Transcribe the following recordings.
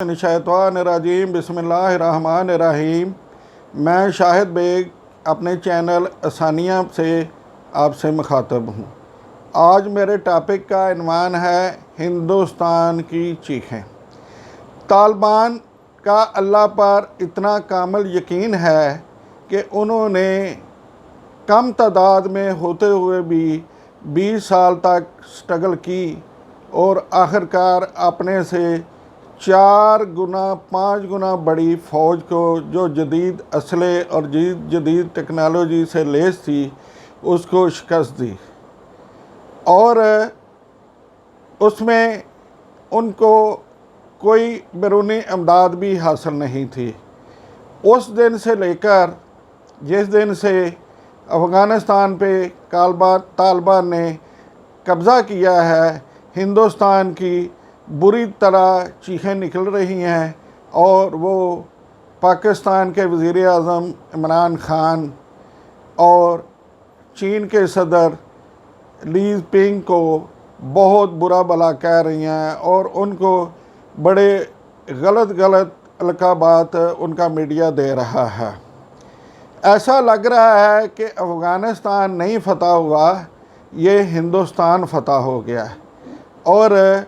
शैतानिर्रजीम बिस्मिल्लाहिर्रहमानिर्रहीम। मैं शाहिद बेग अपने चैनल आसानिया से आपसे मुखातब हूँ। आज मेरे टॉपिक का इन्वान है हिंदुस्तान की चीखें। तालिबान का अल्लाह पर इतना कामिल यकीन है कि उन्होंने कम तादाद में होते हुए भी 20 साल तक स्ट्रगल की और आखिरकार अपने से 4 गुना 5 गुना बड़ी फ़ौज को, जो जदीद असले और जदीद टेक्नोलॉजी से लैस थी, उसको शिकस्त दी। और उसमें उनको कोई बैरूनी इमदाद भी हासिल नहीं थी। उस दिन से लेकर जिस दिन से अफ़गानिस्तान पे तालिबान ने कब्ज़ा किया है, हिंदुस्तान की बुरी तरह चीखें निकल रही हैं और वो पाकिस्तान के वज़ीर आज़म इमरान ख़ान और चीन के सदर ली पिंग को बहुत बुरा भला कह रही हैं और उनको बड़े गलत अलकाबात उनका मीडिया दे रहा है। ऐसा लग रहा है कि अफ़गानिस्तान नहीं फ़तह हुआ, ये हिंदुस्तान फ़तह हो गया। और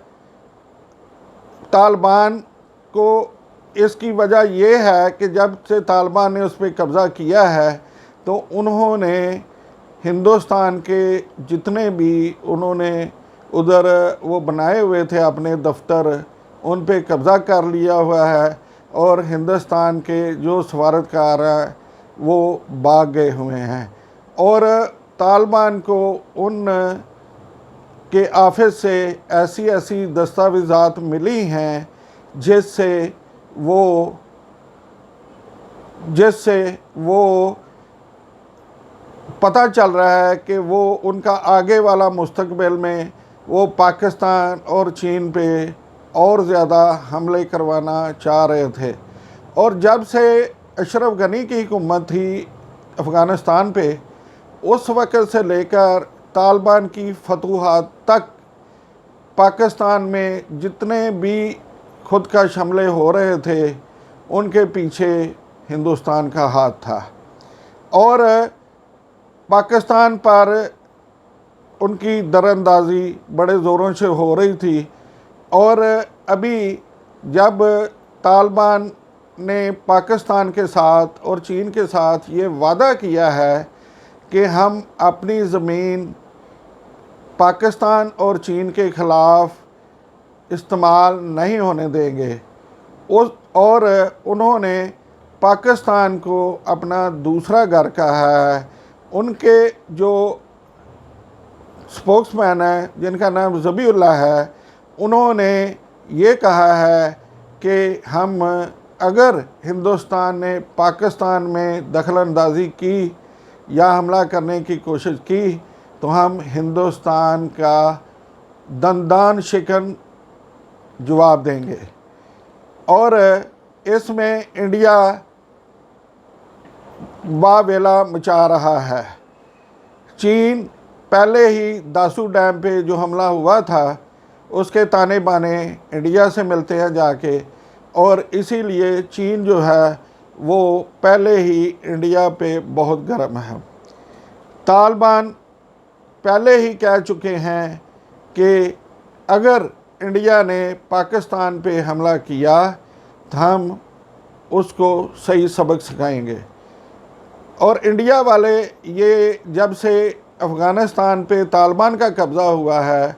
तालिबान को इसकी वजह यह है कि जब से तालिबान ने उस पर कब्ज़ा किया है तो उन्होंने हिंदुस्तान के जितने भी उन्होंने उधर वो बनाए हुए थे अपने दफ्तर, उन पे कब्ज़ा कर लिया हुआ है और हिंदुस्तान के जो सफारतकार हैं वो भाग गए हुए हैं। और तालिबान को उन के ऑफिस से ऐसी दस्तावेज़ात मिली हैं जिससे वो पता चल रहा है कि वो उनका आगे वाला मुस्तकबिल में वो पाकिस्तान और चीन पे और ज़्यादा हमले करवाना चाह रहे थे। और जब से अशरफ गनी की हुकूमत थी अफ़गानिस्तान पे, उस वक़्त से लेकर तालिबान की फतूहात तक पाकिस्तान में जितने भी खुदकश हमले हो रहे थे, उनके पीछे हिंदुस्तान का हाथ था। और पाकिस्तान पर उनकी दरअंदाज़ी बड़े ज़ोरों से हो रही थी। और अभी जब तालिबान ने पाकिस्तान के साथ और चीन के साथ ये वादा किया है कि हम अपनी ज़मीन पाकिस्तान और चीन के ख़िलाफ़ इस्तेमाल नहीं होने देंगे, और उन्होंने पाकिस्तान को अपना दूसरा घर कहा है। उनके जो स्पोक्समैन है जिनका नाम ज़बीउल्लाह है, उन्होंने ये कहा है कि हम अगर हिंदुस्तान ने पाकिस्तान में दखलअंदाज़ी की या हमला करने की कोशिश की तो हम हिंदुस्तान का दंदान शिकन जवाब देंगे। और इसमें इंडिया वावेला मचा रहा है। चीन पहले ही दासू डैम पे जो हमला हुआ था उसके ताने बाने इंडिया से मिलते हैं जाके, और इसीलिए चीन जो है वो पहले ही इंडिया पे बहुत गर्म है। तालिबान पहले ही कह चुके हैं कि अगर इंडिया ने पाकिस्तान पे हमला किया तो हम उसको सही सबक सिखाएंगे। और इंडिया वाले ये जब से अफ़गानिस्तान पे तालिबान का कब्ज़ा हुआ है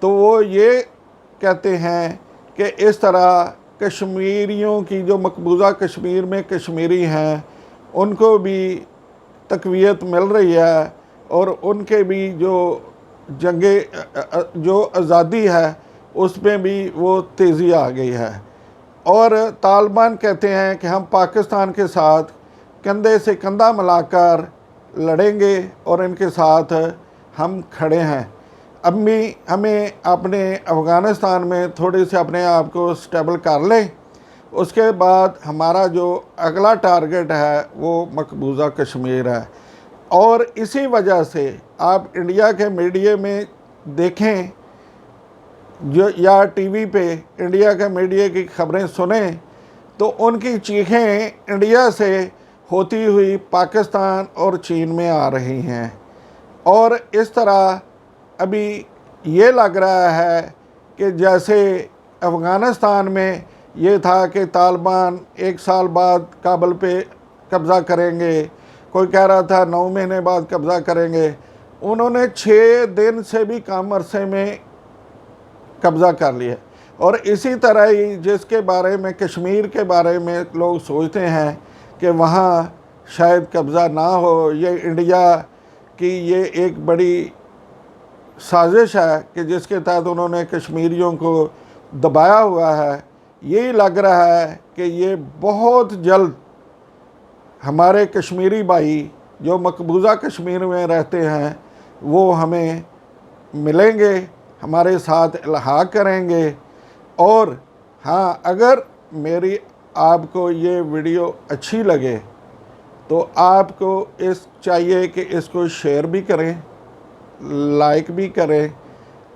तो वो ये कहते हैं कि इस तरह कश्मीरियों की, जो मकबूजा कश्मीर में कश्मीरी हैं, उनको भी तक़वियत मिल रही है और उनके भी जो आज़ादी है उसमें भी वो तेज़ी आ गई है। और तालिबान कहते हैं कि हम पाकिस्तान के साथ कंधे से कंधा मिलाकर लड़ेंगे और इनके साथ हम खड़े हैं। अब भी हमें अपने अफ़गानिस्तान में थोड़ी से अपने आप को स्टेबल कर लें, उसके बाद हमारा जो अगला टारगेट है वो मकबूजा कश्मीर है। और इसी वजह से आप इंडिया के मीडिया में देखें जो या टीवी पे इंडिया के मीडिया की खबरें सुने तो उनकी चीखें इंडिया से होती हुई पाकिस्तान और चीन में आ रही हैं। और इस तरह अभी ये लग रहा है कि जैसे अफ़गानिस्तान में ये था कि तालिबान 1 साल बाद काबुल पे कब्ज़ा करेंगे, कोई कह रहा था 9 महीने बाद कब्ज़ा करेंगे, उन्होंने 6 दिन से भी कम अरसे में कब्ज़ा कर लिया। और इसी तरह ही जिसके बारे में, कश्मीर के बारे में लोग सोचते हैं कि वहाँ शायद कब्ज़ा ना हो, ये इंडिया की ये एक बड़ी साजिश है कि जिसके तहत उन्होंने कश्मीरियों को दबाया हुआ है। यही लग रहा है कि ये बहुत जल्द हमारे कश्मीरी भाई जो मकबूजा कश्मीर में रहते हैं वो हमें मिलेंगे, हमारे साथ इल्हाक करेंगे। और हाँ, अगर मेरी आपको ये वीडियो अच्छी लगे तो आपको इस चाहिए कि इसको शेयर भी करें, लाइक भी करें।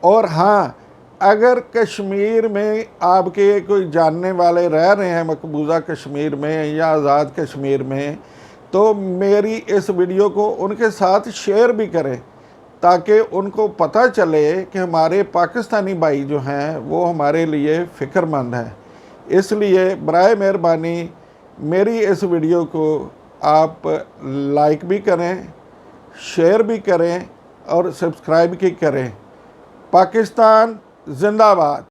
और हाँ, अगर कश्मीर में आपके कोई जानने वाले रह रहे हैं मकबूजा कश्मीर में या आज़ाद कश्मीर में, तो मेरी इस वीडियो को उनके साथ शेयर भी करें ताकि उनको पता चले कि हमारे पाकिस्तानी भाई जो हैं वो हमारे लिए फ़िक्रमंद हैं। इसलिए बराए मेहरबानी मेरी इस वीडियो को आप लाइक भी करें, शेयर भी करें और सब्सक्राइब भी करें। पाकिस्तान जिंदाबाद।